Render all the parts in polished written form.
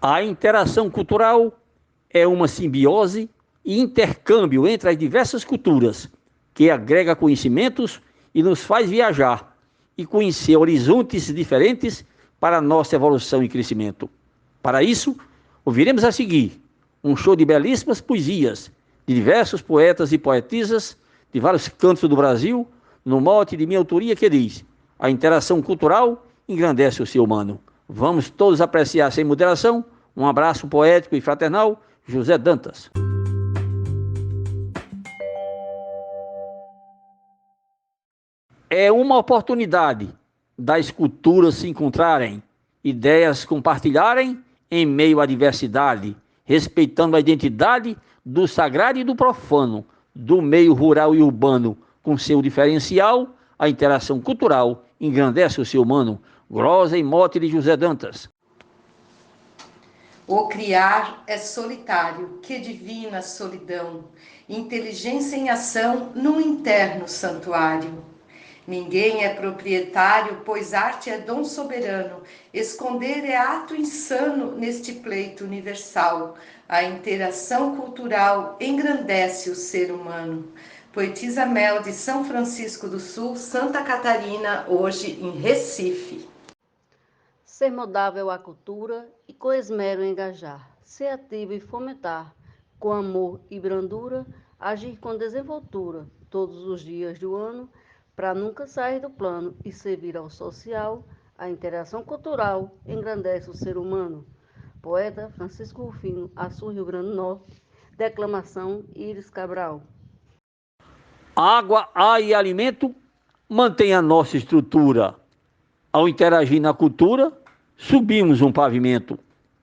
A interação cultural é uma simbiose e intercâmbio entre as diversas culturas, que agrega conhecimentos e nos faz viajar e conhecer horizontes diferentes para a nossa evolução e crescimento. Para isso, ouviremos a seguir um show de belíssimas poesias de diversos poetas e poetisas de vários cantos do Brasil, no mote de minha autoria que diz: a interação cultural engrandece o ser humano. Vamos todos apreciar sem moderação. Um abraço poético e fraternal, José Dantas. É uma oportunidade das culturas se encontrarem, ideias compartilharem em meio à diversidade, respeitando a identidade do sagrado e do profano, do meio rural e urbano, com seu diferencial, a interação cultural engrandece o ser humano. Glosa e mote de José Dantas. O criar é solitário, que divina solidão, inteligência em ação num interno santuário. Ninguém é proprietário, pois arte é dom soberano, esconder é ato insano neste pleito universal. A interação cultural engrandece o ser humano. Poetisa Mel, de São Francisco do Sul, Santa Catarina, hoje em Recife. Ser moldável à cultura e com esmero engajar, ser ativo e fomentar, com amor e brandura, agir com desenvoltura, todos os dias do ano, para nunca sair do plano e servir ao social, a interação cultural engrandece o ser humano. Poeta Francisco Rufino, Açu, Rio Grande do Norte, declamação Iris Cabral. Água, ar e alimento mantém a nossa estrutura. Ao interagir na cultura, subimos um pavimento.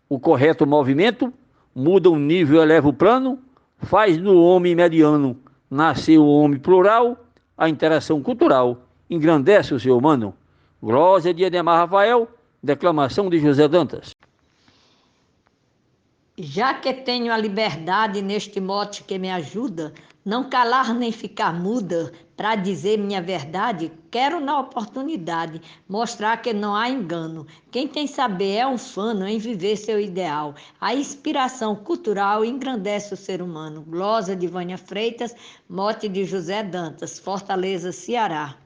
O correto movimento muda o nível, eleva o plano, faz no homem mediano nascer o homem plural. A interação cultural engrandece o ser humano. Glória de Edemar Rafael, declamação de José Dantas. Já que tenho a liberdade neste mote que me ajuda, não calar nem ficar muda, para dizer minha verdade, quero na oportunidade mostrar que não há engano. Quem tem saber é um fano em viver seu ideal. A inspiração cultural engrandece o ser humano. Glosa de Vânia Freitas, mote de José Dantas, Fortaleza, Ceará.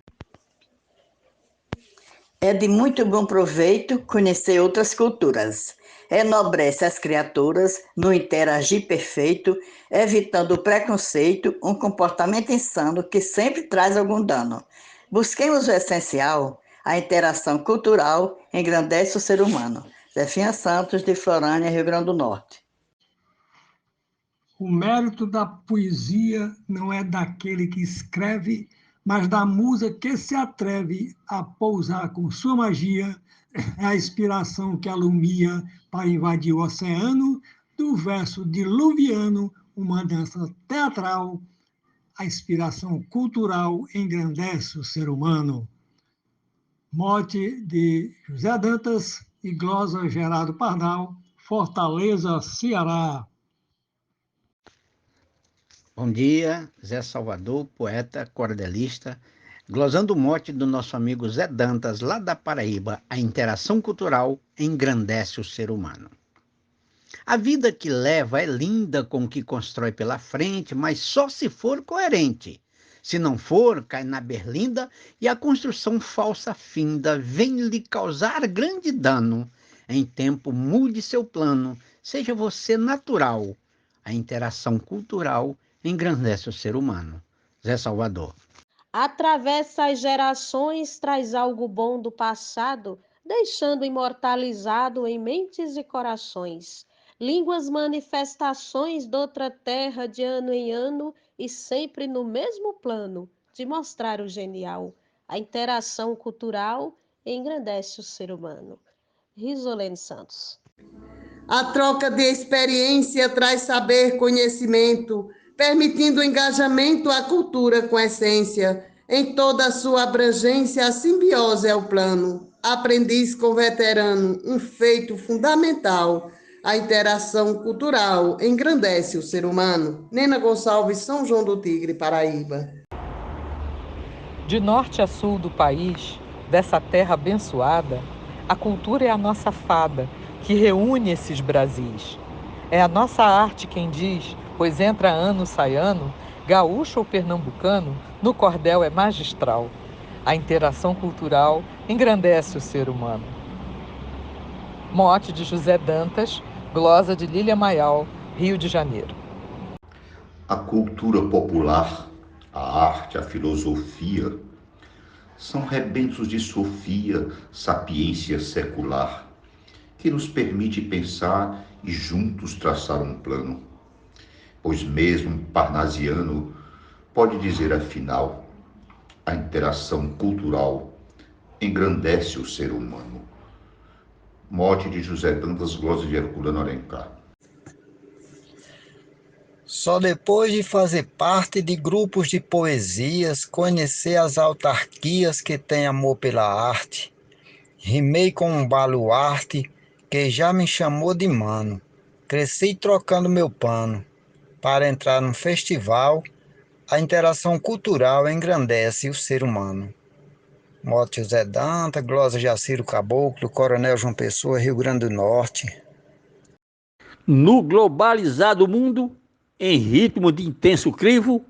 É de muito bom proveito conhecer outras culturas. Enobrece as criaturas no interagir perfeito, evitando o preconceito, um comportamento insano que sempre traz algum dano. Busquemos o essencial, a interação cultural engrandece o ser humano. Zefinha Santos, de Florânia, Rio Grande do Norte. O mérito da poesia não é daquele que escreve, mas da musa que se atreve a pousar com sua magia, é a inspiração que alumia para invadir o oceano, do verso diluviano, uma dança teatral. A inspiração cultural engrandece o ser humano. Mote de José Dantas e glosa Gerardo Pardal, Fortaleza, Ceará. Bom dia, Zé Salvador, poeta, cordelista, glosando o mote do nosso amigo Zé Dantas, lá da Paraíba. A interação cultural engrandece o ser humano. A vida que leva é linda com o que constrói pela frente, mas só se for coerente. Se não for, cai na berlinda e a construção falsa finda vem lhe causar grande dano. Em tempo, mude seu plano, seja você natural. A interação cultural engrandece o ser humano. Zé Salvador. Atravessa as gerações, traz algo bom do passado, deixando imortalizado em mentes e corações. Línguas, manifestações doutra terra de ano em ano e sempre no mesmo plano de mostrar o genial. A interação cultural engrandece o ser humano. Risolene Santos. A troca de experiência traz saber, conhecimento, permitindo o engajamento à cultura com essência. Em toda a sua abrangência, a simbiose é o plano. Aprendiz com veterano, um feito fundamental. A interação cultural engrandece o ser humano. Nena Gonçalves, São João do Tigre, Paraíba. De norte a sul do país, dessa terra abençoada, a cultura é a nossa fada, que reúne esses Brasis. É a nossa arte quem diz, pois entra ano, sai ano, gaúcho ou pernambucano, no cordel é magistral. A interação cultural engrandece o ser humano. Mote de José Dantas, glosa de Lília Maial, Rio de Janeiro. A cultura popular, a arte, a filosofia, são rebentos de Sofia, sapiência secular, que nos permite pensar e juntos traçar um plano. Pois mesmo parnasiano pode dizer afinal, a interação cultural engrandece o ser humano. Mote de José Dantas, glosa de Herculano Alencar. Só depois de fazer parte de grupos de poesias, conhecer as autarquias que têm amor pela arte, rimei com um baluarte que já me chamou de mano. Cresci trocando meu pano. Para entrar num festival, a interação cultural engrandece o ser humano. Mote José Dantas, glosa Jaciro Caboclo, Coronel João Pessoa, Rio Grande do Norte. No globalizado mundo, em ritmo de intenso crivo,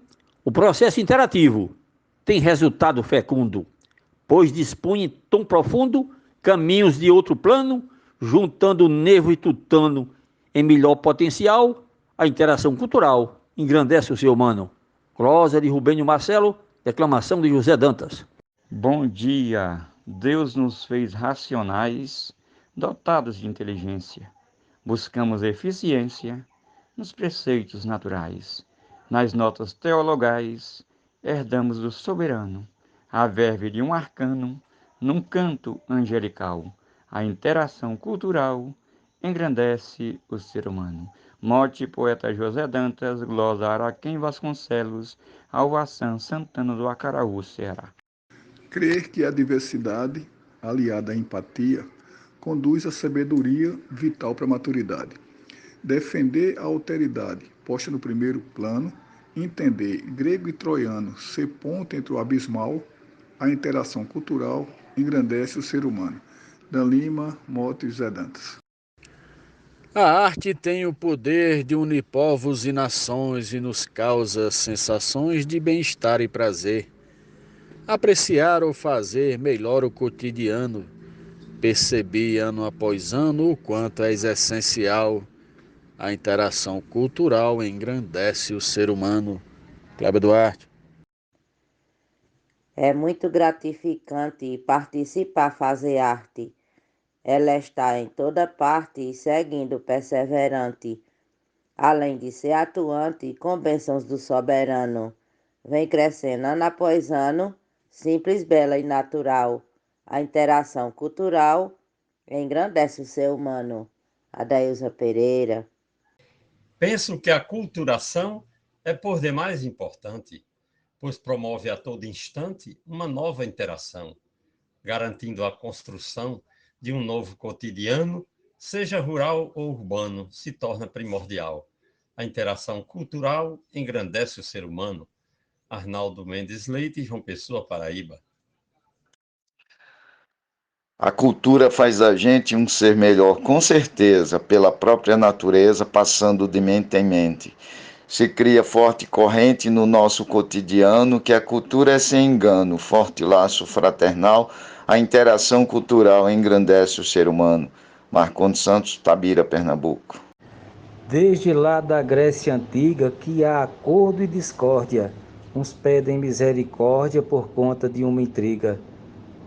o processo interativo tem resultado fecundo, pois dispõe em tom profundo caminhos de outro plano, juntando nervo e tutano em melhor potencial, a interação cultural engrandece o ser humano. Glosa de Rubênio Marcelo, declamação de José Dantas. Bom dia! Deus nos fez racionais, dotados de inteligência. Buscamos eficiência nos preceitos naturais. Nas notas teologais, herdamos do soberano a verve de um arcano num canto angelical. A interação cultural engrandece o ser humano. Mote poeta José Dantas, glosa Araquém Vasconcelos, Alvaçã Santana do Acaraú, Ceará. Crer que a diversidade, aliada à empatia, conduz à sabedoria vital para a maturidade. Defender a alteridade, posta no primeiro plano, entender grego e troiano, ser ponto entre o abismal, a interação cultural engrandece o ser humano. Dan Lima, Mote José Dantas. A arte tem o poder de unir povos e nações e nos causa sensações de bem-estar e prazer. Apreciar ou fazer melhor o cotidiano, percebi ano após ano o quanto é essencial. A interação cultural engrandece o ser humano. Cláudio Duarte. É muito gratificante participar, fazer arte. Ela está em toda parte e seguindo perseverante. Além de ser atuante, com bênçãos do soberano. Vem crescendo ano após ano, simples, bela e natural. A interação cultural engrandece o ser humano. Adailza Pereira. Penso que a culturação é por demais importante, pois promove a todo instante uma nova interação, garantindo a construção de um novo cotidiano, seja rural ou urbano, se torna primordial. A interação cultural engrandece o ser humano. Arnaldo Mendes Leite, João Pessoa, Paraíba. A cultura faz da gente um ser melhor, com certeza, pela própria natureza, passando de mente em mente. Se cria forte corrente no nosso cotidiano, que a cultura é sem engano, forte laço fraternal, a interação cultural engrandece o ser humano. Marcondes Santos, Tabira, Pernambuco. Desde lá da Grécia Antiga que há acordo e discórdia, uns pedem misericórdia por conta de uma intriga.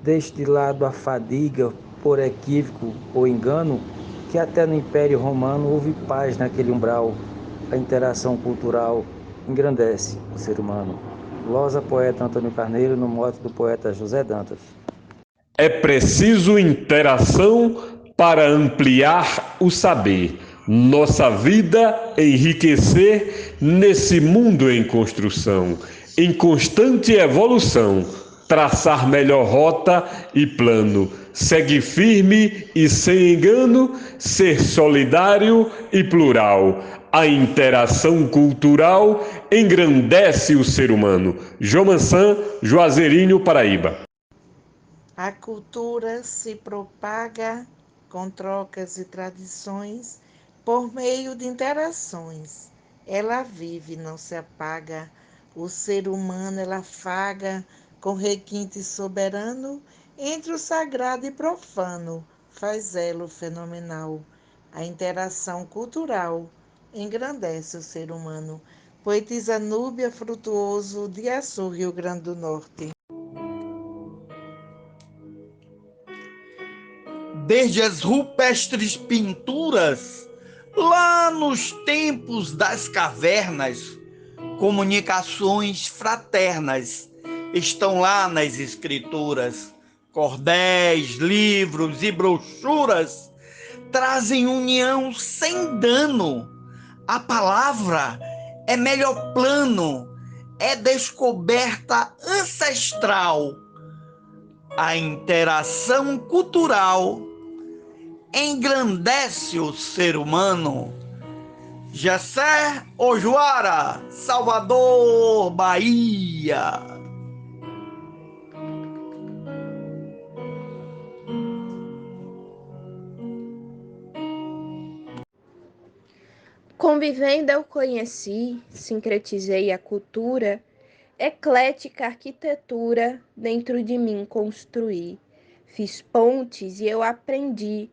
Deixe de lado a fadiga por equívoco ou engano, que até no Império Romano houve paz naquele umbral. A interação cultural engrandece o ser humano. Glosa poeta Antônio Carneiro, no mote do poeta José Dantas. É preciso interação para ampliar o saber, nossa vida enriquecer nesse mundo em construção, em constante evolução, traçar melhor rota e plano, segue firme e sem engano, ser solidário e plural. A interação cultural engrandece o ser humano. João Mansan, Juazeirinho, Paraíba. A cultura se propaga com trocas e tradições, por meio de interações. Ela vive, não se apaga. O ser humano ela afaga com requinte soberano entre o sagrado e profano. Faz elo fenomenal. A interação cultural engrandece o ser humano. Poetisa Núbia Frutuoso, de Açu, Rio Grande do Norte. Desde as rupestres pinturas, lá nos tempos das cavernas, comunicações fraternas estão lá nas escrituras. Cordéis, livros e brochuras trazem união sem dano. A palavra é melhor plano, é descoberta ancestral. A interação cultural engrandece o ser humano. Jessé Ojoara, Salvador, Bahia. Convivendo eu conheci, sincretizei a cultura, eclética arquitetura dentro de mim construí. Fiz pontes e eu aprendi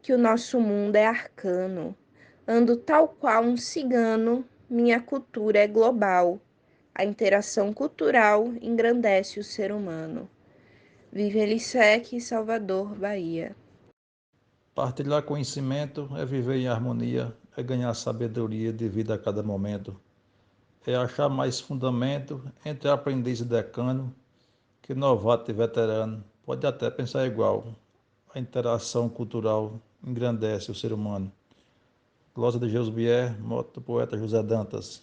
que o nosso mundo é arcano. Ando tal qual um cigano, minha cultura é global. A interação cultural engrandece o ser humano. Vive Elisec, Salvador, Bahia. Partilhar conhecimento é viver em harmonia, é ganhar sabedoria de vida a cada momento. É achar mais fundamento entre aprendiz e decano, que novato e veterano pode até pensar igual. A interação cultural engrandece o ser humano. Glosa de Geusbier, moto do poeta José Dantas.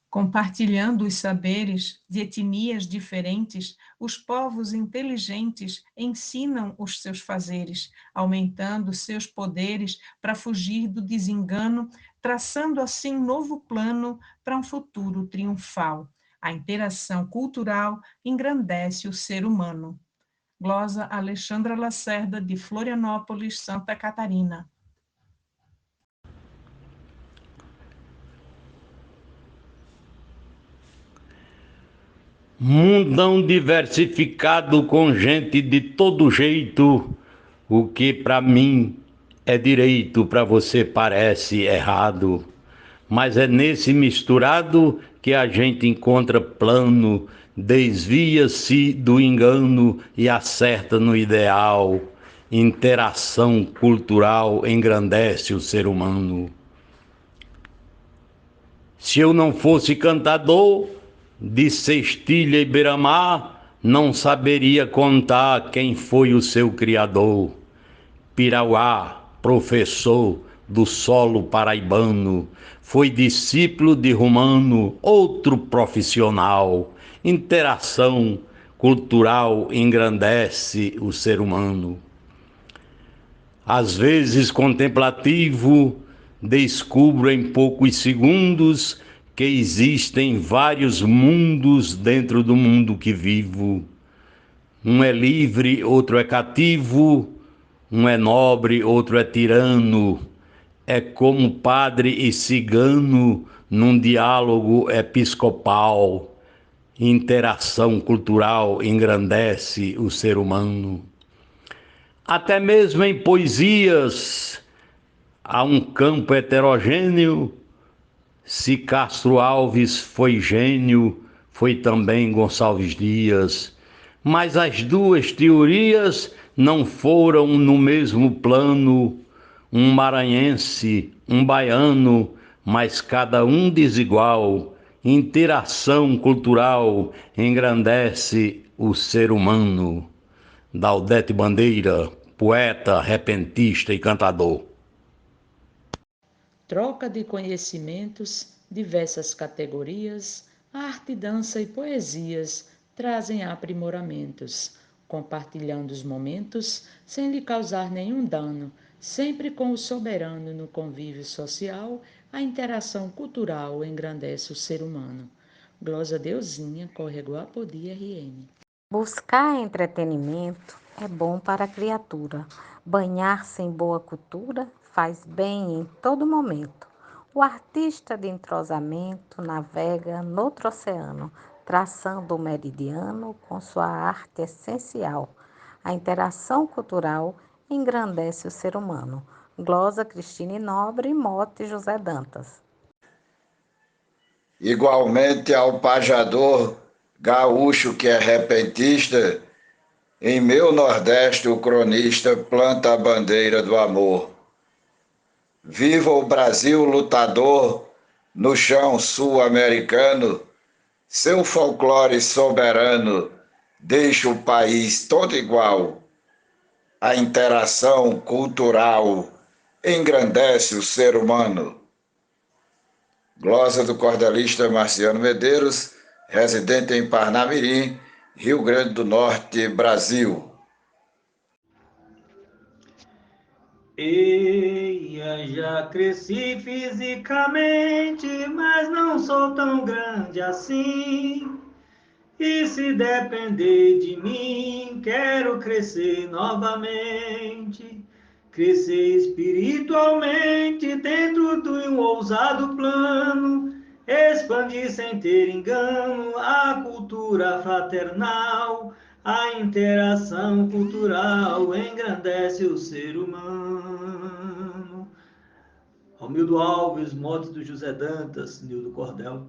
Compartilhando os saberes de etnias diferentes, os povos inteligentes ensinam os seus fazeres, aumentando seus poderes para fugir do desengano, traçando assim novo plano para um futuro triunfal. A interação cultural engrandece o ser humano. Glosa Alexandra Lacerda, de Florianópolis, Santa Catarina. Mundão diversificado com gente de todo jeito, o que para mim é direito, para você parece errado. Mas é nesse misturado que a gente encontra plano, desvia-se do engano e acerta no ideal. Interação cultural engrandece o ser humano. Se eu não fosse cantador de cestilha e beira-mar, não saberia contar quem foi o seu criador. Pirauá, professor do solo paraibano, foi discípulo de Romano, outro profissional. Interação cultural engrandece o ser humano. Às vezes contemplativo, descubro em poucos segundos que existem vários mundos dentro do mundo que vivo. Um é livre, outro é cativo, um é nobre, outro é tirano. É como padre e cigano num diálogo episcopal. Interação cultural engrandece o ser humano. Até mesmo em poesias há um campo heterogêneo. Se Castro Alves foi gênio, foi também Gonçalves Dias. Mas as duas teorias não foram no mesmo plano. Um maranhense, um baiano, mas cada um desigual. Interação cultural engrandece o ser humano. Daudete Bandeira, poeta, repentista e cantador. Troca de conhecimentos, diversas categorias, arte, dança e poesias trazem aprimoramentos, compartilhando os momentos sem lhe causar nenhum dano, sempre com o soberano no convívio social, a interação cultural engrandece o ser humano. Glosa Deusinha, Córrego Apodi, RN. Buscar entretenimento é bom para a criatura. Banhar-se em boa cultura faz bem em todo momento. O artista de entrosamento navega noutro oceano, traçando o meridiano com sua arte essencial. A interação cultural engrandece o ser humano. Glosa Cristine Nobre, mote José Dantas. Igualmente ao pajador gaúcho que é repentista, em meu Nordeste o cronista planta a bandeira do amor. Viva o Brasil lutador no chão sul-americano, seu folclore soberano deixa o país todo igual. A interação cultural engrandece o ser humano. Glosa do cordelista Marciano Medeiros, residente em Parnamirim, Rio Grande do Norte, Brasil. Eia, já cresci fisicamente, mas não sou tão grande assim. E se depender de mim, quero crescer novamente. Crescer espiritualmente dentro de um ousado plano, expandir sem ter engano a cultura fraternal, a interação cultural engrandece o ser humano. Romildo Alves, mote do José Dantas, Nildo Cordel.